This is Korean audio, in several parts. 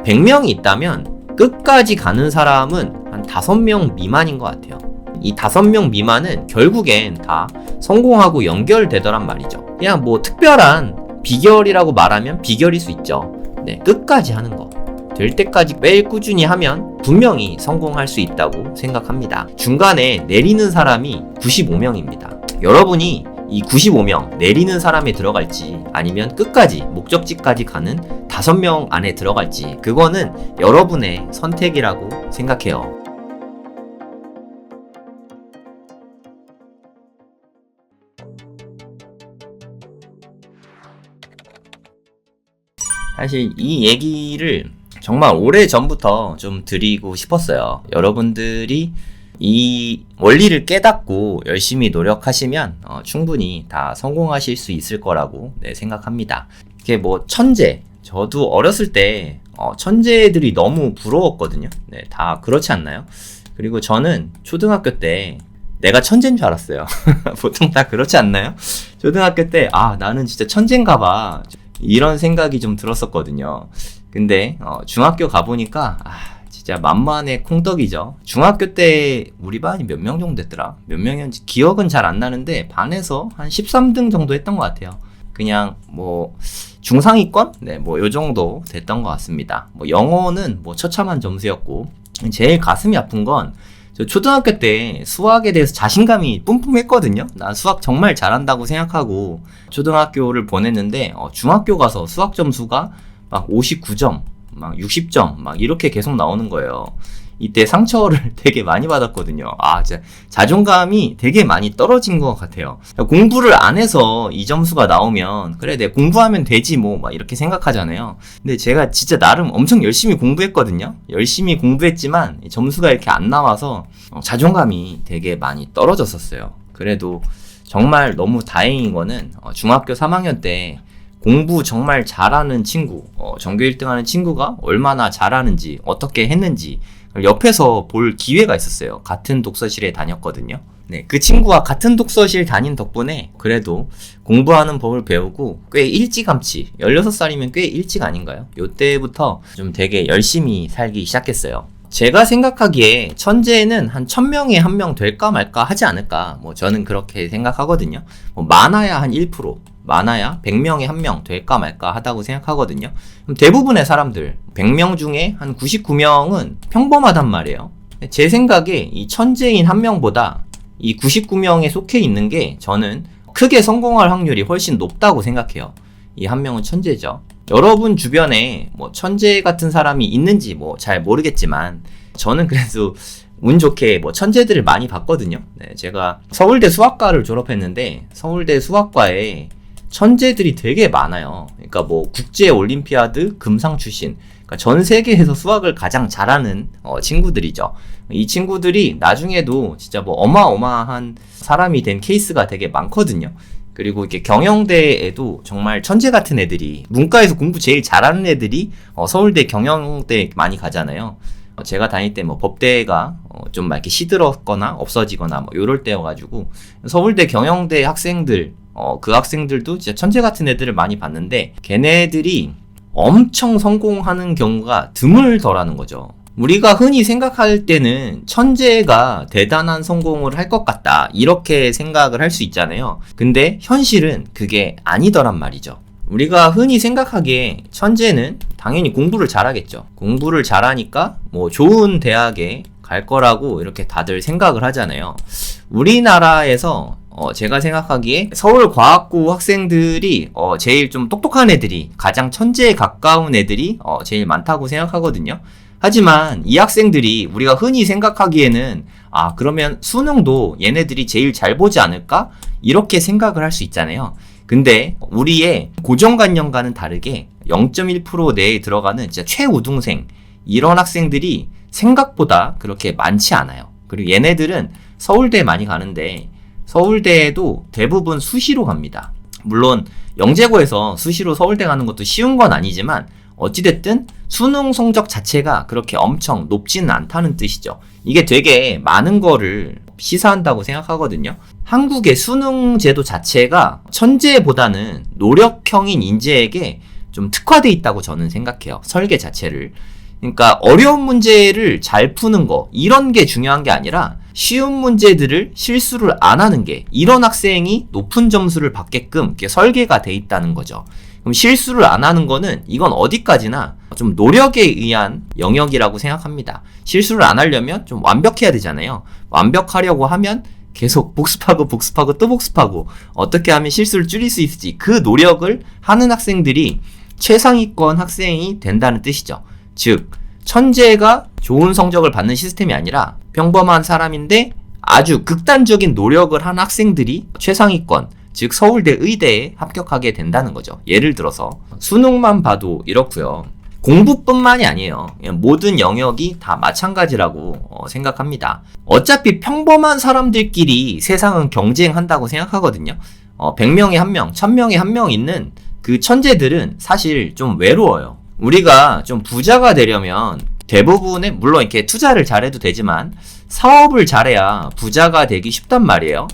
100명이 있다면 끝까지 가는 사람은 한 5명 미만인 것 같아요. 이 5명 미만은 결국엔 다 성공하고 연결되더란 말이죠. 그냥 뭐 특별한 비결이라고 말하면 비결일 수 있죠. 네, 끝까지 하는 거. 될 때까지 매일 꾸준히 하면 분명히 성공할 수 있다고 생각합니다. 중간에 내리는 사람이 95명입니다. 여러분이 이 95명 내리는 사람에 들어갈지 아니면 끝까지 목적지까지 가는 5명 안에 들어갈지 그거는 여러분의 선택이라고 생각해요. 사실 이 얘기를 정말 오래전부터 좀 드리고 싶었어요. 여러분들이 이 원리를 깨닫고 열심히 노력하시면 충분히 다 성공하실 수 있을 거라고 생각합니다. 이게 뭐 천재, 저도 어렸을 때 천재들이 너무 부러웠거든요. 네, 다 그렇지 않나요? 그리고 저는 초등학교 때 내가 천재인 줄 알았어요. 보통 다 그렇지 않나요? 초등학교 때 나는 진짜 천재인가 봐 이런 생각이 좀 들었었거든요. 근데 중학교 가보니까 진짜 만만의 콩떡이죠. 중학교 때 우리 반이 몇 명 정도 됐더라? 몇 명이었는지 기억은 잘 안 나는데 반에서 한 13등 정도 했던 것 같아요. 그냥 뭐 중상위권? 네, 뭐 요 정도 됐던 것 같습니다. 뭐 영어는 뭐 처참한 점수였고 제일 가슴이 아픈 건 저 초등학교 때 수학에 대해서 자신감이 뿜뿜했거든요. 난 수학 정말 잘한다고 생각하고 초등학교를 보냈는데 중학교 가서 수학 점수가 막 59점, 막 60점, 막 이렇게 계속 나오는 거예요. 이때 상처를 되게 많이 받았거든요. 진짜 자존감이 되게 많이 떨어진 것 같아요. 공부를 안 해서 이 점수가 나오면 그래 내가 공부하면 되지 뭐 막 이렇게 생각하잖아요. 근데 제가 진짜 나름 엄청 열심히 공부했거든요. 열심히 공부했지만 점수가 이렇게 안 나와서 자존감이 되게 많이 떨어졌었어요. 그래도 정말 너무 다행인 거는 중학교 3학년 때 공부 정말 잘하는 친구, 전교 1등 하는 친구가 얼마나 잘하는지, 어떻게 했는지 옆에서 볼 기회가 있었어요. 같은 독서실에 다녔거든요. 네, 그 친구와 같은 독서실 다닌 덕분에 그래도 공부하는 법을 배우고 꽤 일찌감치, 16살이면 꽤 일찍 아닌가요? 요때부터 좀 되게 열심히 살기 시작했어요. 제가 생각하기에 천재는 한 1000명에 1명 될까 말까 하지 않을까, 뭐 저는 그렇게 생각하거든요. 뭐 많아야 한 1%, 많아야 100명에 1명 될까 말까 하다고 생각하거든요. 그럼 대부분의 사람들 100명 중에 한 99명은 평범하단 말이에요. 제 생각에 이 천재인 1명보다 이 99명에 속해 있는 게 저는 크게 성공할 확률이 훨씬 높다고 생각해요. 이 1명은 천재죠. 여러분 주변에 뭐 천재 같은 사람이 있는지 뭐 잘 모르겠지만 저는 그래도 운 좋게 뭐 천재들을 많이 봤거든요. 네, 제가 서울대 수학과를 졸업했는데 서울대 수학과에 천재들이 되게 많아요. 그러니까 뭐 국제 올림피아드 금상 출신, 그러니까 전 세계에서 수학을 가장 잘하는 친구들이죠. 이 친구들이 나중에도 진짜 뭐 어마어마한 사람이 된 케이스가 되게 많거든요. 그리고 이렇게 경영대에도 정말 천재 같은 애들이, 문과에서 공부 제일 잘하는 애들이 서울대 경영대 많이 가잖아요. 제가 다닐 때 뭐 법대가 좀 막 이렇게 시들었거나 없어지거나 뭐 요럴 때여가지고 서울대 경영대 학생들, 그 학생들도 진짜 천재 같은 애들을 많이 봤는데 걔네들이 엄청 성공하는 경우가 드물더라는 거죠. 우리가 흔히 생각할 때는 천재가 대단한 성공을 할 것 같다 이렇게 생각을 할 수 있잖아요. 근데 현실은 그게 아니더란 말이죠. 우리가 흔히 생각하기에 천재는 당연히 공부를 잘하겠죠. 공부를 잘하니까 뭐 좋은 대학에 갈 거라고 이렇게 다들 생각을 하잖아요. 우리나라에서 제가 생각하기에 서울과학고 학생들이 제일 좀 똑똑한 애들이, 가장 천재에 가까운 애들이 제일 많다고 생각하거든요. 하지만 이 학생들이 우리가 흔히 생각하기에는 그러면 수능도 얘네들이 제일 잘 보지 않을까? 이렇게 생각을 할 수 있잖아요. 근데 우리의 고정관념과는 다르게 0.1% 내에 들어가는 진짜 최우등생, 이런 학생들이 생각보다 그렇게 많지 않아요. 그리고 얘네들은 서울대 많이 가는데 서울대에도 대부분 수시로 갑니다. 물론 영재고에서 수시로 서울대 가는 것도 쉬운 건 아니지만 어찌됐든 수능 성적 자체가 그렇게 엄청 높지는 않다는 뜻이죠. 이게 되게 많은 거를 시사한다고 생각하거든요. 한국의 수능 제도 자체가 천재보다는 노력형인 인재에게 좀 특화돼 있다고 저는 생각해요. 설계 자체를. 그러니까 어려운 문제를 잘 푸는 거, 이런 게 중요한 게 아니라 쉬운 문제들을 실수를 안 하는 게, 이런 학생이 높은 점수를 받게끔 이렇게 설계가 돼 있다는 거죠. 그럼 실수를 안 하는 거는 이건 어디까지나 좀 노력에 의한 영역이라고 생각합니다. 실수를 안 하려면 좀 완벽해야 되잖아요. 완벽하려고 하면 계속 복습하고 또 복습하고 어떻게 하면 실수를 줄일 수 있을지, 그 노력을 하는 학생들이 최상위권 학생이 된다는 뜻이죠. 즉 천재가 좋은 성적을 받는 시스템이 아니라 평범한 사람인데 아주 극단적인 노력을 한 학생들이 최상위권, 즉 서울대 의대에 합격하게 된다는 거죠. 예를 들어서 수능만 봐도 이렇고요. 공부뿐만이 아니에요. 모든 영역이 다 마찬가지라고 생각합니다. 어차피 평범한 사람들끼리 세상은 경쟁한다고 생각하거든요. 100명에 1명, 1000명에 1명 있는 그 천재들은 사실 좀 외로워요. 우리가 좀 부자가 되려면 대부분의, 물론 이렇게 투자를 잘해도 되지만 사업을 잘해야 부자가 되기 쉽단 말이에요.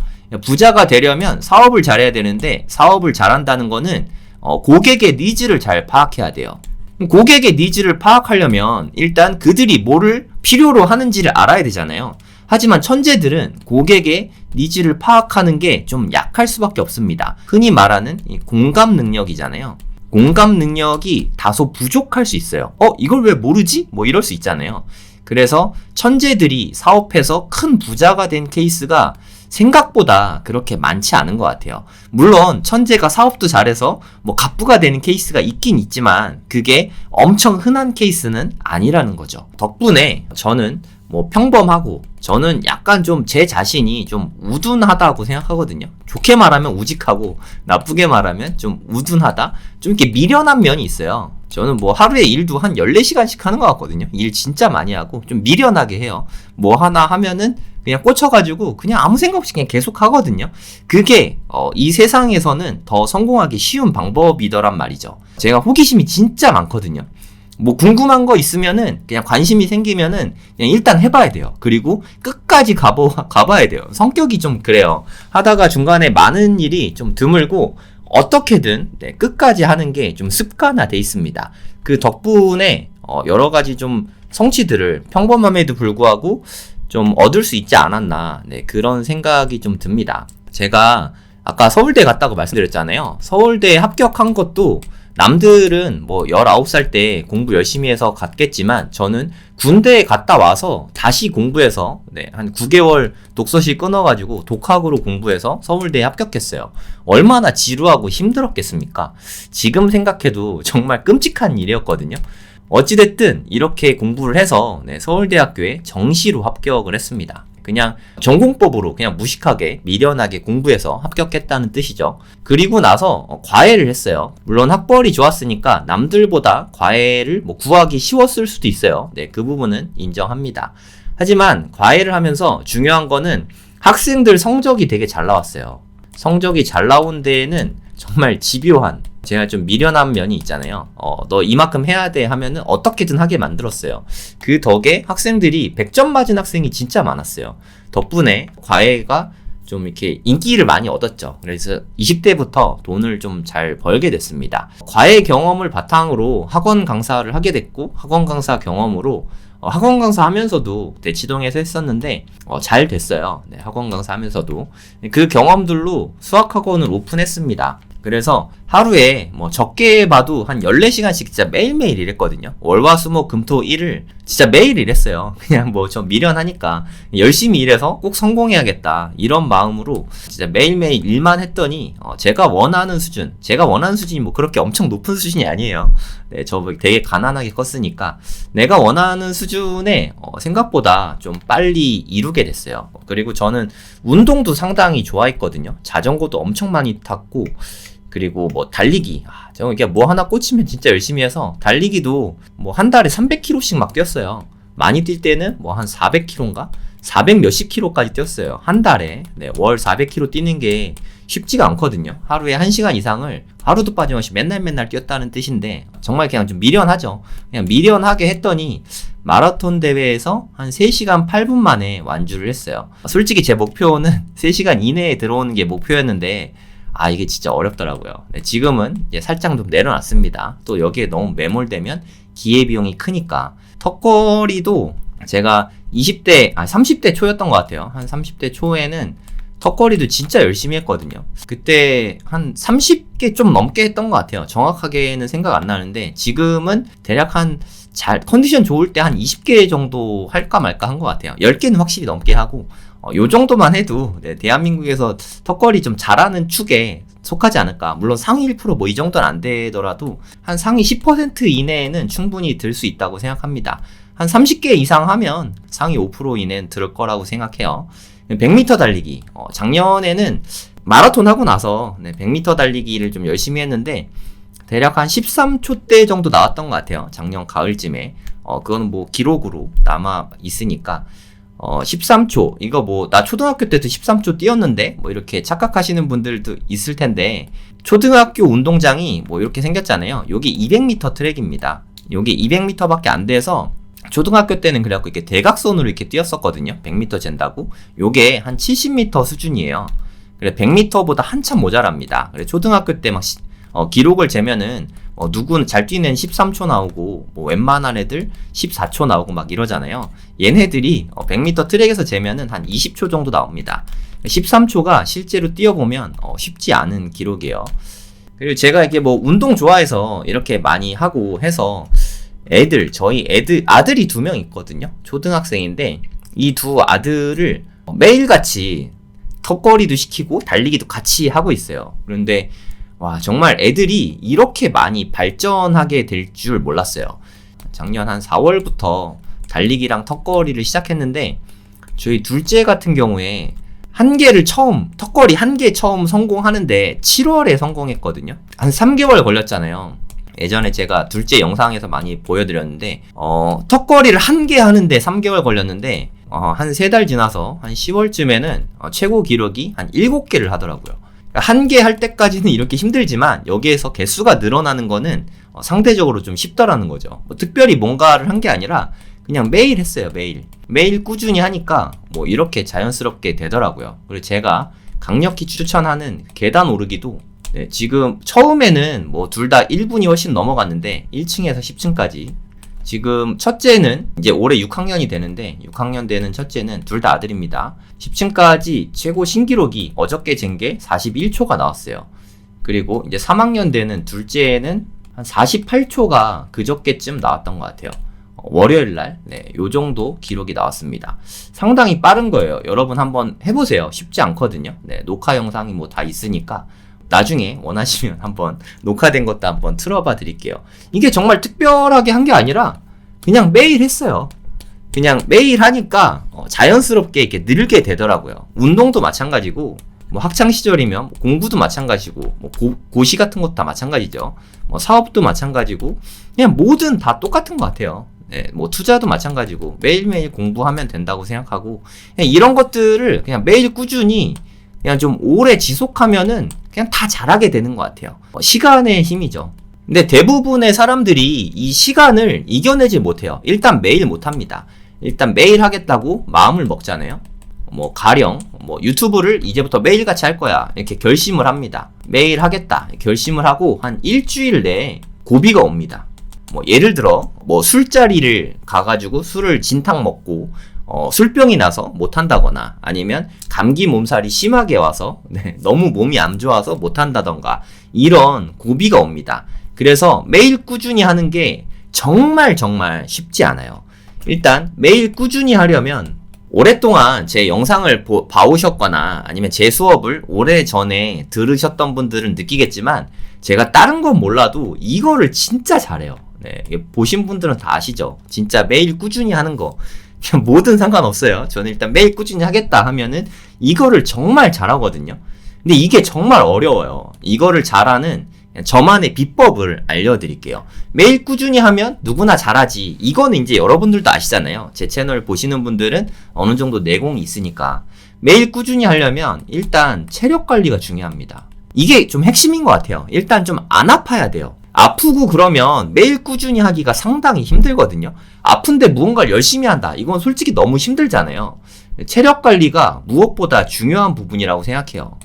부자가 되려면 사업을 잘해야 되는데, 사업을 잘한다는 거는 고객의 니즈를 잘 파악해야 돼요. 고객의 니즈를 파악하려면 일단 그들이 뭐를 필요로 하는지를 알아야 되잖아요. 하지만 천재들은 고객의 니즈를 파악하는 게 좀 약할 수밖에 없습니다. 흔히 말하는 공감 능력이잖아요. 공감 능력이 다소 부족할 수 있어요. 이걸 왜 모르지? 뭐 이럴 수 있잖아요. 그래서 천재들이 사업해서 큰 부자가 된 케이스가 생각보다 그렇게 많지 않은 것 같아요. 물론 천재가 사업도 잘해서 뭐 갑부가 되는 케이스가 있긴 있지만 그게 엄청 흔한 케이스는 아니라는 거죠. 덕분에 저는 뭐 평범하고, 저는 약간 좀 제 자신이 좀 우둔하다고 생각하거든요. 좋게 말하면 우직하고, 나쁘게 말하면 좀 우둔하다? 좀 이렇게 미련한 면이 있어요. 저는 뭐 하루에 일도 한 14시간씩 하는 것 같거든요. 일 진짜 많이 하고 좀 미련하게 해요. 뭐 하나 하면은 그냥 꽂혀가지고 그냥 아무 생각 없이 그냥 계속 하거든요. 그게 이 세상에서는 더 성공하기 쉬운 방법이더란 말이죠. 제가 호기심이 진짜 많거든요. 뭐 궁금한 거 있으면은 그냥 관심이 생기면은 그냥 일단 해봐야 돼요. 그리고 끝까지 가봐야 돼요. 성격이 좀 그래요. 하다가 중간에 많은 일이 좀 드물고 어떻게든 끝까지 하는 게 좀 습관화돼 있습니다. 그 덕분에 여러 가지 좀 성취들을 평범함에도 불구하고 좀 얻을 수 있지 않았나, 그런 생각이 좀 듭니다. 제가 아까 서울대 갔다고 말씀드렸잖아요. 서울대에 합격한 것도 남들은 뭐 19살 때 공부 열심히 해서 갔겠지만 저는 군대에 갔다 와서 다시 공부해서 한 9개월 독서실 끊어가지고 독학으로 공부해서 서울대에 합격했어요. 얼마나 지루하고 힘들었겠습니까? 지금 생각해도 정말 끔찍한 일이었거든요. 어찌됐든 이렇게 공부를 해서 서울대학교에 정시로 합격을 했습니다. 그냥 전공법으로 그냥 무식하게 미련하게 공부해서 합격했다는 뜻이죠. 그리고 나서 과외를 했어요. 물론 학벌이 좋았으니까 남들보다 과외를 뭐 구하기 쉬웠을 수도 있어요. 그 부분은 인정합니다. 하지만 과외를 하면서 중요한 거는 학생들 성적이 되게 잘 나왔어요. 성적이 잘 나온 데에는 정말 집요한, 제가 좀 미련한 면이 있잖아요. 너 이만큼 해야 돼 하면은 어떻게든 하게 만들었어요. 그 덕에 학생들이 100점 맞은 학생이 진짜 많았어요. 덕분에 과외가 좀 이렇게 인기를 많이 얻었죠. 그래서 20대부터 돈을 좀 잘 벌게 됐습니다. 과외 경험을 바탕으로 학원 강사를 하게 됐고, 학원 강사 경험으로 학원 강사 하면서도 대치동에서 했었는데 잘 됐어요. 학원 강사 하면서도 그 경험들로 수학학원을 오픈했습니다. 그래서 하루에 뭐 적게 봐도 한 14시간씩 진짜 매일매일 일했거든요. 월화수목금토일을 진짜 매일 일했어요. 그냥 뭐 저 미련하니까 열심히 일해서 꼭 성공해야겠다, 이런 마음으로 진짜 매일매일 일만 했더니 제가 원하는 수준이 뭐 그렇게 엄청 높은 수준이 아니에요. 저 되게 가난하게 컸으니까 내가 원하는 수준에 생각보다 좀 빨리 이루게 됐어요. 그리고 저는 운동도 상당히 좋아했거든요. 자전거도 엄청 많이 탔고, 그리고 뭐 달리기, 저는 이게 뭐 하나 꽂히면 진짜 열심히 해서 달리기도 뭐 한 달에 300km씩 막 뛰었어요. 많이 뛸 때는 뭐 한 400km인가? 400 몇십 킬로까지 뛰었어요. 한 달에. 월 400km 뛰는 게 쉽지가 않거든요. 하루에 1시간 이상을 하루도 빠짐없이 맨날 뛰었다는 뜻인데 정말 그냥 좀 미련하죠. 그냥 미련하게 했더니 마라톤 대회에서 한 3시간 8분 만에 완주를 했어요. 솔직히 제 목표는 3시간 이내에 들어오는 게 목표였는데 이게 진짜 어렵더라고요. 지금은 이제 살짝 좀 내려놨습니다. 또 여기에 너무 매몰되면 기회비용이 크니까. 턱걸이도 제가 30대 초였던 것 같아요. 한 30대 초에는 턱걸이도 진짜 열심히 했거든요. 그때 한 30개 좀 넘게 했던 것 같아요. 정확하게는 생각 안 나는데 지금은 대략 컨디션 좋을 때 한 20개 정도 할까 말까 한 것 같아요. 10개는 확실히 넘게 하고 요 정도만 해도 대한민국에서 턱걸이 좀 잘하는 축에 속하지 않을까. 물론 상위 1% 뭐 이 정도는 안 되더라도 한 상위 10% 이내에는 충분히 들 수 있다고 생각합니다. 한 30개 이상 하면 상위 5% 이내는 들 거라고 생각해요. 100m 달리기. 작년에는 마라톤 하고 나서 100m 달리기를 좀 열심히 했는데 대략 한 13초대 정도 나왔던 것 같아요. 작년 가을쯤에. 그거는 뭐 기록으로 남아 있으니까 13초. 이거 뭐 나 초등학교 때도 13초 뛰었는데 뭐 이렇게 착각하시는 분들도 있을 텐데 초등학교 운동장이 뭐 이렇게 생겼잖아요. 여기 200m 트랙입니다. 여기 200m밖에 안 돼서 초등학교 때는 그래갖고 이렇게 대각선으로 이렇게 뛰었었거든요. 100m 잰다고. 요게 한 70m 수준이에요. 그래 100m보다 한참 모자랍니다. 그래 초등학교 때 막 기록을 재면은 누구는 잘 뛰는 13초 나오고 뭐 웬만한 애들 14초 나오고 막 이러잖아요. 얘네들이 100m 트랙에서 재면은 한 20초 정도 나옵니다. 13초가 실제로 뛰어보면 쉽지 않은 기록이에요. 그리고 제가 이게 뭐 운동 좋아해서 이렇게 많이 하고 해서 저희 아들이 2명 있거든요. 초등학생인데 이 두 아들을 매일같이 턱걸이도 시키고 달리기도 같이 하고 있어요. 그런데 와 정말 애들이 이렇게 많이 발전하게 될 줄 몰랐어요. 작년 한 4월부터 달리기랑 턱걸이를 시작했는데 저희 둘째 같은 경우에 턱걸이 한 개 처음 성공하는데 7월에 성공했거든요. 한 3개월 걸렸잖아요. 예전에 제가 둘째 영상에서 많이 보여드렸는데 턱걸이를 한 개 하는데 3개월 걸렸는데 한 3달 지나서 한 10월쯤에는 최고 기록이 한 7개를 하더라고요. 한 개 할 때까지는 이렇게 힘들지만 여기에서 개수가 늘어나는 거는 상대적으로 좀 쉽더라는 거죠. 뭐 특별히 뭔가를 한 게 아니라 그냥 매일 했어요. 매일 꾸준히 하니까 뭐 이렇게 자연스럽게 되더라고요. 그리고 제가 강력히 추천하는 계단 오르기도 지금 처음에는 뭐 둘 다 1분이 훨씬 넘어갔는데 1층에서 10층까지 지금 첫째는 이제 올해 6학년이 되는데 6학년 되는 첫째는 둘 다 아들입니다. 10층까지 최고 신기록이 어저께 잰 게 41초가 나왔어요. 그리고 이제 3학년 되는 둘째는 한 48초가 그저께쯤 나왔던 것 같아요. 월요일날 요 정도 기록이 나왔습니다. 상당히 빠른 거예요. 여러분 한번 해보세요. 쉽지 않거든요. 녹화 영상이 뭐 다 있으니까 나중에 원하시면 한번 녹화된 것도 한번 틀어봐 드릴게요. 이게 정말 특별하게 한 게 아니라 그냥 매일 했어요. 그냥 매일 하니까 자연스럽게 이렇게 늘게 되더라고요. 운동도 마찬가지고 뭐 학창 시절이면 공부도 마찬가지고 뭐 고시 같은 것도 다 마찬가지죠. 뭐 사업도 마찬가지고 그냥 뭐든 다 똑같은 것 같아요. 뭐 투자도 마찬가지고 매일매일 공부하면 된다고 생각하고 그냥 이런 것들을 그냥 매일 꾸준히 그냥 좀 오래 지속하면은 그냥 다 잘하게 되는 것 같아요. 시간의 힘이죠. 근데 대부분의 사람들이 이 시간을 이겨내지 못해요. 일단 매일 못합니다. 일단 매일 하겠다고 마음을 먹잖아요. 뭐 가령 뭐 유튜브를 이제부터 매일같이 할 거야 이렇게 결심을 합니다. 매일 하겠다 결심을 하고 한 일주일 내에 고비가 옵니다. 뭐 예를 들어 뭐 술자리를 가가지고 술을 진탕 먹고 술병이 나서 못한다거나 아니면 감기 몸살이 심하게 와서 너무 몸이 안 좋아서 못한다던가 이런 고비가 옵니다. 그래서 매일 꾸준히 하는 게 정말 쉽지 않아요. 일단 매일 꾸준히 하려면 오랫동안 제 영상을 봐오셨거나 아니면 제 수업을 오래전에 들으셨던 분들은 느끼겠지만 제가 다른 건 몰라도 이거를 진짜 잘해요. 보신 분들은 다 아시죠? 진짜 매일 꾸준히 하는 거 뭐든 상관없어요. 저는 일단 매일 꾸준히 하겠다 하면은 이거를 정말 잘하거든요. 근데 이게 정말 어려워요. 이거를 잘하는 저만의 비법을 알려드릴게요. 매일 꾸준히 하면 누구나 잘하지. 이거는 이제 여러분들도 아시잖아요. 제 채널 보시는 분들은 어느 정도 내공이 있으니까. 매일 꾸준히 하려면 일단 체력 관리가 중요합니다. 이게 좀 핵심인 것 같아요. 일단 좀 안 아파야 돼요. 아프고 그러면 매일 꾸준히 하기가 상당히 힘들거든요. 아픈데 무언가를 열심히 한다. 이건 솔직히 너무 힘들잖아요. 체력 관리가 무엇보다 중요한 부분이라고 생각해요.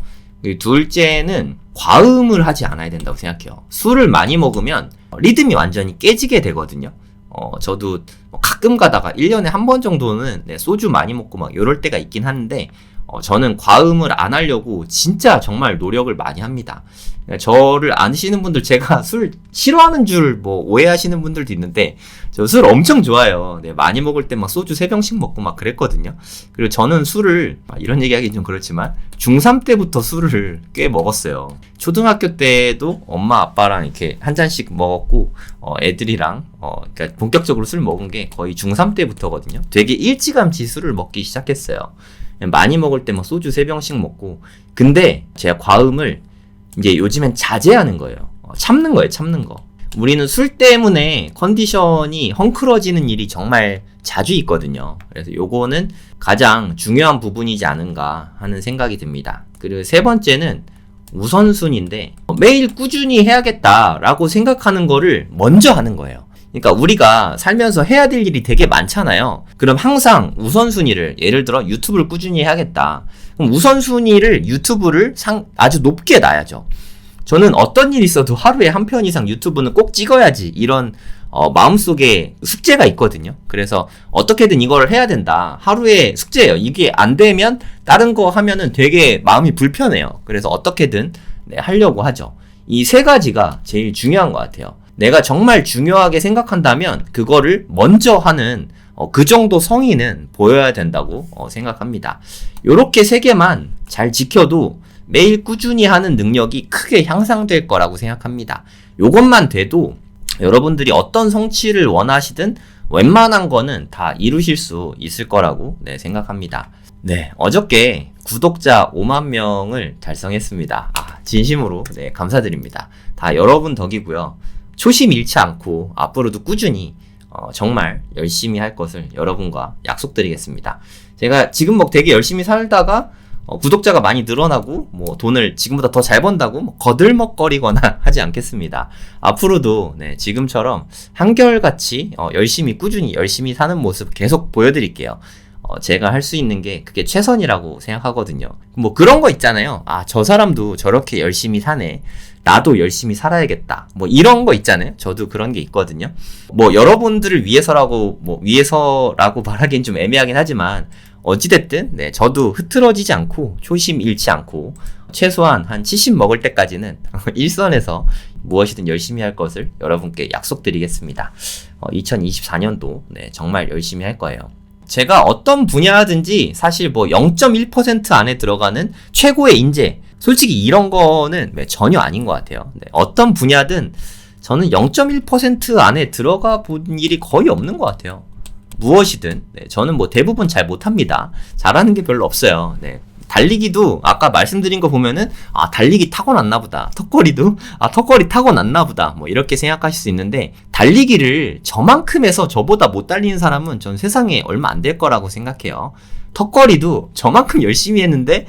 둘째는 과음을 하지 않아야 된다고 생각해요. 술을 많이 먹으면 리듬이 완전히 깨지게 되거든요. 저도 가끔 가다가 1년에 한 번 정도는 네, 소주 많이 먹고 막 이럴 때가 있긴 한데, 저는 과음을 안 하려고 진짜 정말 노력을 많이 합니다. 저를 아시는 분들, 제가 술 싫어하는 줄 뭐 오해하시는 분들도 있는데, 저 술 엄청 좋아해요. 네, 많이 먹을 때 막 소주 3병씩 먹고 막 그랬거든요. 그리고 저는 술을, 이런 얘기 하긴 좀 그렇지만, 중3 때부터 술을 꽤 먹었어요. 초등학교 때도 엄마 아빠랑 이렇게 한 잔씩 먹었고, 애들이랑, 그러니까 본격적으로 술 먹은 게 거의 중3 때부터거든요. 되게 일찌감치 술을 먹기 시작했어요. 많이 먹을 때 막 소주 3병씩 먹고, 근데 제가 과음을 이제 요즘엔 자제하는 거예요. 참는 거예요, 참는 거. 우리는 술 때문에 컨디션이 헝클어지는 일이 정말 자주 있거든요. 그래서 요거는 가장 중요한 부분이지 않은가 하는 생각이 듭니다. 그리고 세 번째는 우선순위인데, 매일 꾸준히 해야겠다라고 생각하는 거를 먼저 하는 거예요. 그러니까 우리가 살면서 해야 될 일이 되게 많잖아요. 그럼 항상 우선순위를, 예를 들어 유튜브를 꾸준히 해야겠다. 그럼 우선순위를, 유튜브를 아주 높게 놔야죠. 저는 어떤 일이 있어도 하루에 한 편 이상 유튜브는 꼭 찍어야지, 이런 마음속에 숙제가 있거든요. 그래서 어떻게든 이걸 해야 된다. 하루에 숙제예요. 이게 안 되면 다른 거 하면은 되게 마음이 불편해요. 그래서 어떻게든 하려고 하죠. 이 세 가지가 제일 중요한 것 같아요. 내가 정말 중요하게 생각한다면 그거를 먼저 하는 그 정도 성의는 보여야 된다고 생각합니다. 요렇게 세 개만 잘 지켜도 매일 꾸준히 하는 능력이 크게 향상될 거라고 생각합니다. 요것만 돼도 여러분들이 어떤 성취를 원하시든 웬만한 거는 다 이루실 수 있을 거라고 생각합니다. 네, 어저께 구독자 5만 명을 달성했습니다. 진심으로 감사드립니다. 다 여러분 덕이고요. 초심 잃지 않고 앞으로도 꾸준히 정말 열심히 할 것을 여러분과 약속드리겠습니다. 제가 지금 뭐 되게 열심히 살다가 구독자가 많이 늘어나고 뭐 돈을 지금보다 더 잘 번다고 뭐 거들먹거리거나 하지 않겠습니다. 앞으로도 지금처럼 한결같이 열심히 꾸준히 열심히 사는 모습 계속 보여드릴게요. 제가 할 수 있는 게 그게 최선이라고 생각하거든요. 뭐 그런 거 있잖아요. 저 사람도 저렇게 열심히 사네, 나도 열심히 살아야겠다, 뭐 이런 거 있잖아요. 저도 그런 게 있거든요. 뭐 여러분들을 위해서라고 말하기엔 좀 애매하긴 하지만, 어찌됐든 저도 흐트러지지 않고 초심 잃지 않고 최소한 한 70 먹을 때까지는 일선에서 무엇이든 열심히 할 것을 여러분께 약속드리겠습니다. 2024년도 정말 열심히 할 거예요. 제가 어떤 분야든지 사실 뭐 0.1% 안에 들어가는 최고의 인재, 솔직히 이런 거는 전혀 아닌 것 같아요. 어떤 분야든 저는 0.1% 안에 들어가 본 일이 거의 없는 것 같아요. 무엇이든 저는 뭐 대부분 잘 못합니다. 잘하는 게 별로 없어요. 달리기도 아까 말씀드린 거 보면은 달리기 타고났나 보다. 턱걸이도 턱걸이 타고났나 보다. 뭐 이렇게 생각하실 수 있는데, 달리기를 저만큼 해서 저보다 못 달리는 사람은 전 세상에 얼마 안 될 거라고 생각해요. 턱걸이도 저만큼 열심히 했는데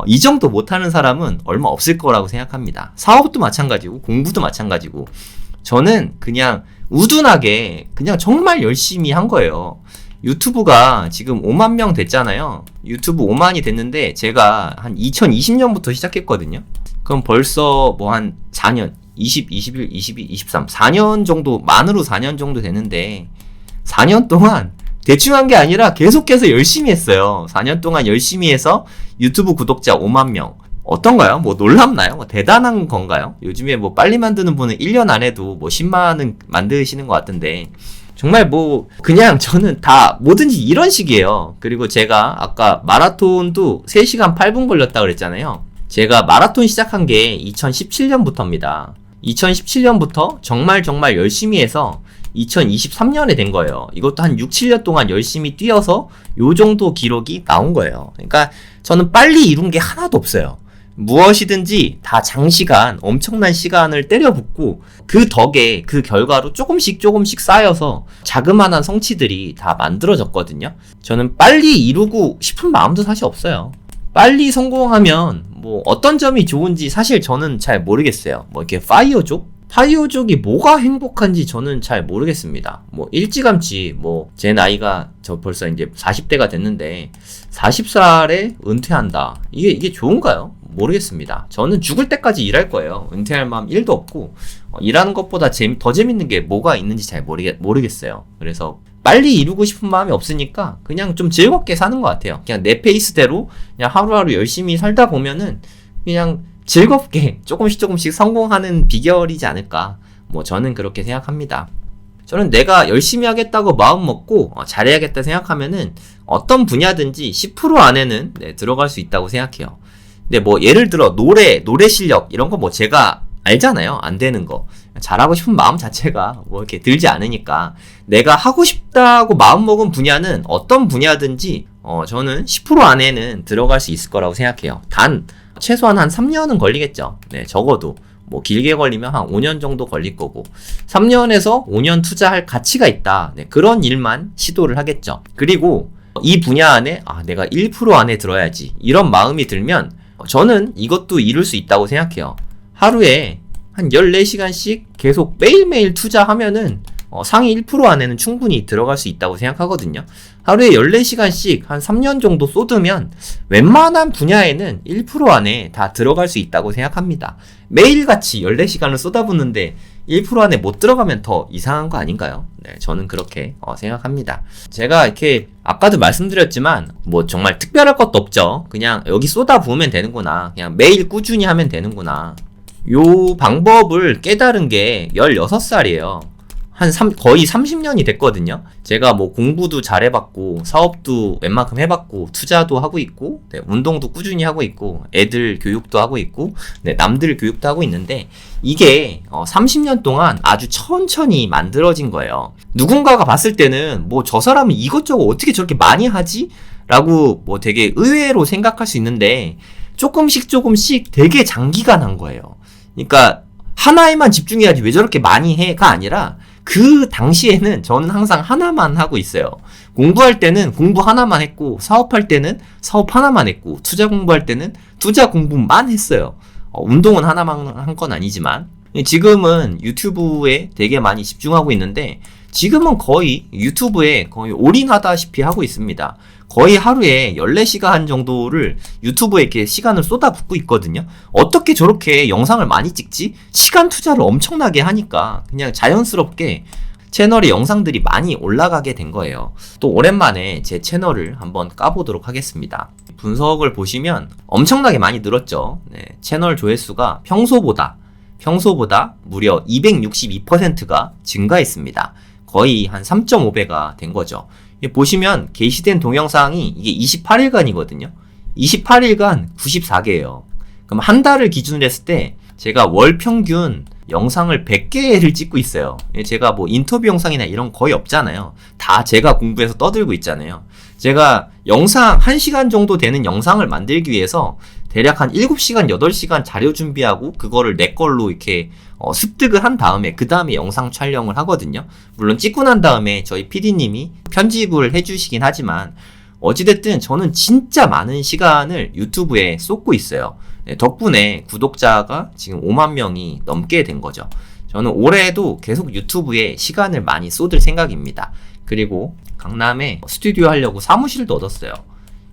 이 정도 못하는 사람은 얼마 없을 거라고 생각합니다. 사업도 마찬가지고 공부도 마찬가지고, 저는 그냥 우둔하게 그냥 정말 열심히 한 거예요. 유튜브가 지금 5만 명 됐잖아요. 유튜브 5만이 됐는데 제가 한 2020년부터 시작했거든요. 그럼 벌써 뭐 한 4년, 20, 21, 22, 23, 4년 정도, 만으로 4년 정도 되는데, 4년 동안 대충 한 게 아니라 계속해서 열심히 했어요. 4년 동안 열심히 해서 유튜브 구독자 5만 명. 어떤가요? 뭐 놀랍나요? 뭐 대단한 건가요? 요즘에 뭐 빨리 만드는 분은 1년 안에도 뭐 10만은 만드시는 것 같은데, 정말 뭐 그냥 저는 다 뭐든지 이런 식이에요. 그리고 제가 아까 마라톤도 3시간 8분 걸렸다 그랬잖아요. 제가 마라톤 시작한 게 2017년부터입니다. 2017년부터 정말 열심히 해서 2023년에 된 거예요. 이것도 한 6, 7년 동안 열심히 뛰어서 요 정도 기록이 나온 거예요. 그러니까 저는 빨리 이룬 게 하나도 없어요. 무엇이든지 다 장시간, 엄청난 시간을 때려붓고 그 덕에, 그 결과로 조금씩 쌓여서 자그마한 성취들이 다 만들어졌거든요. 저는 빨리 이루고 싶은 마음도 사실 없어요. 빨리 성공하면 뭐 어떤 점이 좋은지 사실 저는 잘 모르겠어요. 뭐 이렇게 파이어족? 하이오족이 뭐가 행복한지 저는 잘 모르겠습니다. 뭐 일찌감치 뭐 제 나이가 저 벌써 이제 40대가 됐는데 40살에 은퇴한다. 이게 좋은가요? 모르겠습니다. 저는 죽을 때까지 일할 거예요. 은퇴할 마음 1도 없고 일하는 것보다 더 재밌는 게 뭐가 있는지 잘 모르겠어요. 그래서 빨리 이루고 싶은 마음이 없으니까 그냥 좀 즐겁게 사는 것 같아요. 그냥 내 페이스대로 그냥 하루하루 열심히 살다 보면은 그냥 즐겁게 조금씩 성공하는 비결이지 않을까. 뭐 저는 그렇게 생각합니다. 저는 내가 열심히 하겠다고 마음 먹고 잘해야겠다 생각하면은 어떤 분야든지 10% 안에는 들어갈 수 있다고 생각해요. 근데 뭐 예를 들어 노래 실력 이런 거 뭐 제가 알잖아요. 안 되는 거. 잘하고 싶은 마음 자체가 뭐 이렇게 들지 않으니까 내가 하고 싶다고 마음 먹은 분야는 어떤 분야든지 저는 10% 안에는 들어갈 수 있을 거라고 생각해요. 단 최소한 한 3년은 걸리겠죠. 네, 적어도 뭐 길게 걸리면 한 5년 정도 걸릴 거고 3년에서 5년 투자할 가치가 있다. 네, 그런 일만 시도를 하겠죠. 그리고 이 분야 안에 내가 1% 안에 들어야지 이런 마음이 들면 저는 이것도 이룰 수 있다고 생각해요. 하루에 한 14시간씩 계속 매일매일 투자하면은 상위 1% 안에는 충분히 들어갈 수 있다고 생각하거든요. 하루에 14시간씩 한 3년 정도 쏟으면 웬만한 분야에는 1% 안에 다 들어갈 수 있다고 생각합니다. 매일같이 14시간을 쏟아붓는데 1% 안에 못 들어가면 더 이상한 거 아닌가요? 네, 저는 그렇게 생각합니다. 제가 이렇게 아까도 말씀드렸지만 뭐 정말 특별할 것도 없죠. 그냥 여기 쏟아부으면 되는구나. 그냥 매일 꾸준히 하면 되는구나. 요 방법을 깨달은 게 16살이에요. 거의 30년이 됐거든요. 제가 뭐 공부도 잘 해봤고, 사업도 웬만큼 해봤고, 투자도 하고 있고, 네, 운동도 꾸준히 하고 있고, 애들 교육도 하고 있고, 네, 남들 교육도 하고 있는데, 이게 30년 동안 아주 천천히 만들어진 거예요. 누군가가 봤을 때는 뭐 저 사람은 이것저것 어떻게 저렇게 많이 하지? 라고 뭐 되게 의외로 생각할 수 있는데, 조금씩 되게 장기간 한 거예요. 그러니까 하나에만 집중해야지 왜 저렇게 많이 해가 아니라 그 당시에는 저는 항상 하나만 하고 있어요. 공부할 때는 공부 하나만 했고 사업할 때는 사업 하나만 했고 투자 공부할 때는 투자 공부만 했어요. 운동은 하나만 한 건 아니지만 지금은 유튜브에 되게 많이 집중하고 있는데 지금은 거의 유튜브에 거의 올인하다시피 하고 있습니다. 거의 하루에 14시간 정도를 유튜브에 이렇게 시간을 쏟아붓고 있거든요. 어떻게 저렇게 영상을 많이 찍지? 시간 투자를 엄청나게 하니까 그냥 자연스럽게 채널에 영상들이 많이 올라가게 된 거예요. 또 오랜만에 제 채널을 한번 까보도록 하겠습니다. 분석을 보시면 엄청나게 많이 늘었죠. 네, 채널 조회수가 평소보다 무려 262%가 증가했습니다. 거의 한 3.5배가 된 거죠. 보시면 게시된 동영상이 이게 28일간이거든요. 28일간 94개예요. 그럼 한 달을 기준으로 했을 때 제가 월 평균 영상을 100개를 찍고 있어요. 제가 뭐 인터뷰 영상이나 이런 거 거의 없잖아요. 다 제가 공부해서 떠들고 있잖아요. 제가 영상 1시간 정도 되는 영상을 만들기 위해서 대략 한 7시간, 8시간 자료 준비하고 그거를 내 걸로 이렇게 습득을 한 다음에 그 다음에 영상 촬영을 하거든요. 물론 찍고 난 다음에 저희 PD님이 편집을 해주시긴 하지만 어찌됐든 저는 진짜 많은 시간을 유튜브에 쏟고 있어요. 네, 덕분에 구독자가 지금 5만 명이 넘게 된 거죠. 저는 올해도 계속 유튜브에 시간을 많이 쏟을 생각입니다. 그리고 강남에 스튜디오 하려고 사무실도 얻었어요.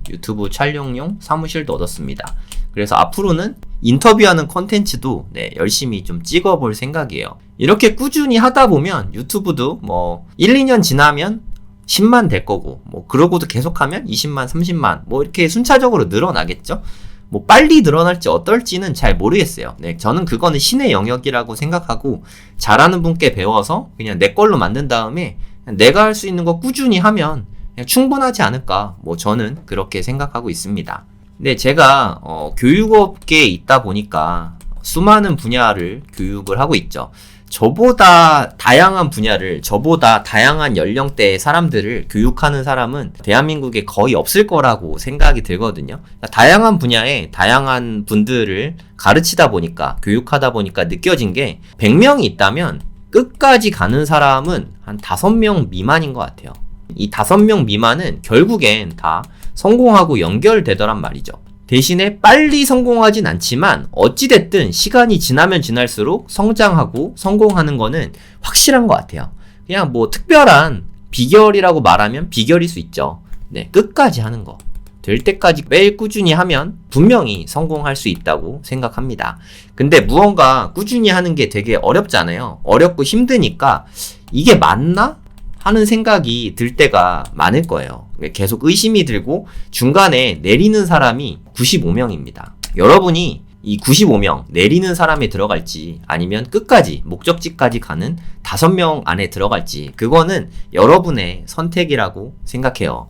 유튜브 촬영용 사무실도 얻었습니다. 그래서 앞으로는 인터뷰하는 컨텐츠도 열심히 좀 찍어볼 생각이에요. 이렇게 꾸준히 하다 보면 유튜브도 뭐 1, 2년 지나면 10만 될 거고 뭐 그러고도 계속하면 20만, 30만 뭐 이렇게 순차적으로 늘어나겠죠. 뭐 빨리 늘어날지 어떨지는 잘 모르겠어요. 네, 저는 그거는 신의 영역이라고 생각하고 잘하는 분께 배워서 그냥 내 걸로 만든 다음에 내가 할 수 있는 거 꾸준히 하면 그냥 충분하지 않을까. 뭐 저는 그렇게 생각하고 있습니다. 근데 제가 교육업계에 있다 보니까 수많은 분야를 교육을 하고 있죠. 저보다 다양한 분야를, 저보다 다양한 연령대의 사람들을 교육하는 사람은 대한민국에 거의 없을 거라고 생각이 들거든요. 그러니까 다양한 분야에 다양한 분들을 가르치다 보니까, 교육하다 보니까 느껴진 게 100명이 있다면 끝까지 가는 사람은 한 5명 미만인 것 같아요. 이 5명 미만은 결국엔 다 성공하고 연결되더란 말이죠. 대신에 빨리 성공하진 않지만 어찌됐든 시간이 지나면 지날수록 성장하고 성공하는 거는 확실한 것 같아요. 그냥 뭐 특별한 비결이라고 말하면 비결일 수 있죠. 네, 끝까지 하는 거. 될 때까지 매일 꾸준히 하면 분명히 성공할 수 있다고 생각합니다. 근데 무언가 꾸준히 하는 게 되게 어렵잖아요. 어렵고 힘드니까 이게 맞나? 하는 생각이 들 때가 많을 거예요. 계속 의심이 들고 중간에 내리는 사람이 95명입니다. 여러분이 이 95명 내리는 사람에 들어갈지 아니면 끝까지 목적지까지 가는 5명 안에 들어갈지 그거는 여러분의 선택이라고 생각해요.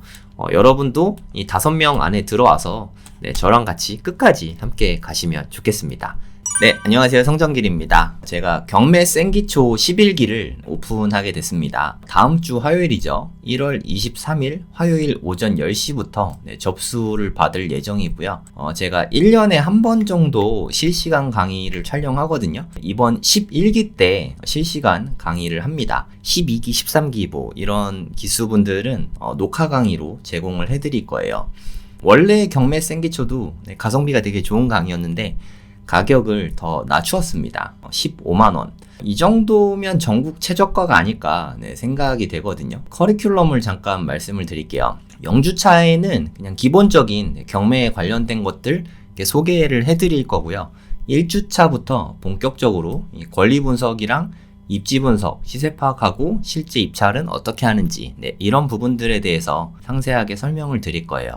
여러분도 이 5명 안에 들어와서 네, 저랑 같이 끝까지 함께 가시면 좋겠습니다. 네, 안녕하세요. 성정길입니다. 제가 경매 생기초 11기를 오픈하게 됐습니다. 다음 주 화요일이죠. 1월 23일 화요일 오전 10시부터 네, 접수를 받을 예정이고요. 제가 1년에 한 번 정도 실시간 강의를 촬영하거든요. 이번 11기 때 실시간 강의를 합니다. 12기, 13기 뭐 이런 기수분들은 녹화 강의로 제공을 해드릴 거예요. 원래 경매 생기초도 네, 가성비가 되게 좋은 강의였는데 가격을 더 낮추었습니다. 15만원. 이 정도면 전국 최저가가 아닐까 네, 생각이 되거든요. 커리큘럼을 잠깐 말씀을 드릴게요. 영주차에는 그냥 기본적인 경매에 관련된 것들 소개를 해드릴 거고요. 1주차부터 본격적으로 권리 분석이랑 입지 분석, 시세 파악하고 실제 입찰은 어떻게 하는지 네, 이런 부분들에 대해서 상세하게 설명을 드릴 거예요.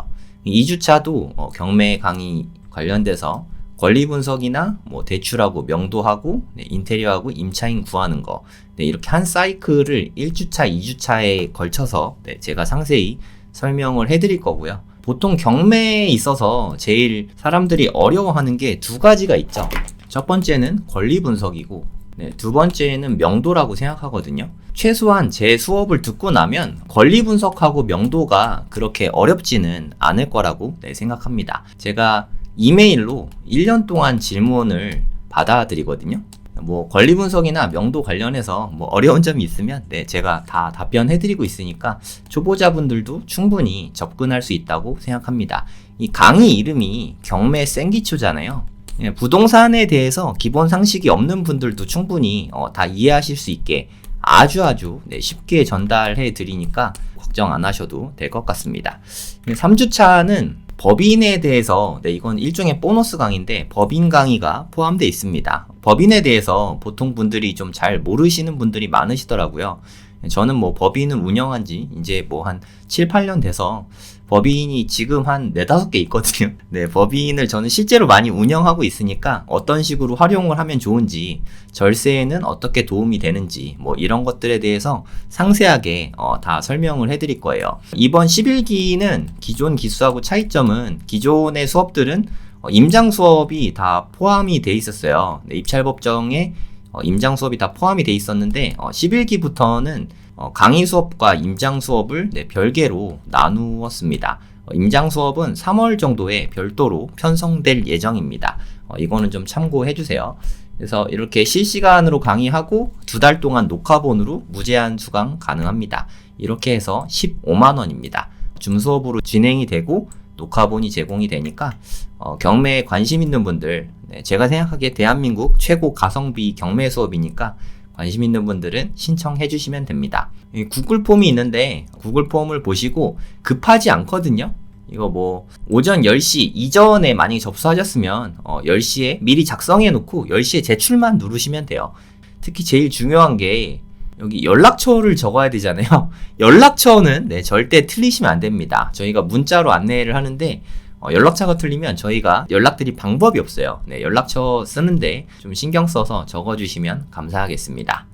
2주차도 경매 강의 관련돼서 권리 분석이나 뭐 대출하고 명도하고 네, 인테리어하고 임차인 구하는 거 네, 이렇게 한 사이클을 1주차, 2주차에 걸쳐서 네, 제가 상세히 설명을 해드릴 거고요. 보통 경매에 있어서 제일 사람들이 어려워하는 게 두 가지가 있죠. 첫 번째는 권리 분석이고 네, 두 번째는 명도라고 생각하거든요. 최소한 제 수업을 듣고 나면 권리 분석하고 명도가 그렇게 어렵지는 않을 거라고 네, 생각합니다. 제가 이메일로 1년 동안 질문을 받아드리거든요. 뭐 권리 분석이나 명도 관련해서 뭐 어려운 점이 있으면 네, 제가 다 답변해드리고 있으니까 초보자분들도 충분히 접근할 수 있다고 생각합니다. 이 강의 이름이 경매 생기초잖아요. 부동산에 대해서 기본 상식이 없는 분들도 충분히 다 이해하실 수 있게 아주 네, 쉽게 전달해 드리니까 걱정 안 하셔도 될 것 같습니다. 3주차는 법인에 대해서 네, 이건 일종의 보너스 강의인데 법인 강의가 포함되어 있습니다. 법인에 대해서 보통 분들이 좀 잘 모르시는 분들이 많으시더라고요. 저는 뭐 법인을 운영한 지 이제 뭐 한 7, 8년 돼서 법인이 지금 한 4, 5개 있거든요. 네, 법인을 저는 실제로 많이 운영하고 있으니까 어떤 식으로 활용을 하면 좋은지, 절세에는 어떻게 도움이 되는지, 뭐 이런 것들에 대해서 상세하게 다 설명을 해드릴 거예요. 이번 11기는 기존 기수하고 차이점은 기존의 수업들은 임장 수업이 다 포함이 돼 있었어요. 네, 입찰법정에 임장 수업이 다 포함이 돼 있었는데 11기부터는 강의 수업과 임장 수업을 네, 별개로 나누었습니다. 임장 수업은 3월 정도에 별도로 편성될 예정입니다. 이거는 좀 참고해 주세요. 그래서 이렇게 실시간으로 강의하고 2달 동안 녹화본으로 무제한 수강 가능합니다. 이렇게 해서 15만원입니다. 줌 수업으로 진행이 되고 녹화본이 제공이 되니까 경매에 관심 있는 분들 네, 제가 생각하기에 대한민국 최고 가성비 경매 수업이니까 관심 있는 분들은 신청해 주시면 됩니다. 구글 폼이 있는데 구글 폼을 보시고 급하지 않거든요. 이거 뭐 오전 10시 이전에 만약에 접수하셨으면 10시에 미리 작성해 놓고 10시에 제출만 누르시면 돼요. 특히 제일 중요한 게 여기 연락처를 적어야 되잖아요. 연락처는 네, 절대 틀리시면 안 됩니다. 저희가 문자로 안내를 하는데 연락처가 틀리면 저희가 연락드릴 방법이 없어요. 네, 연락처 쓰는데 좀 신경 써서 적어주시면 감사하겠습니다.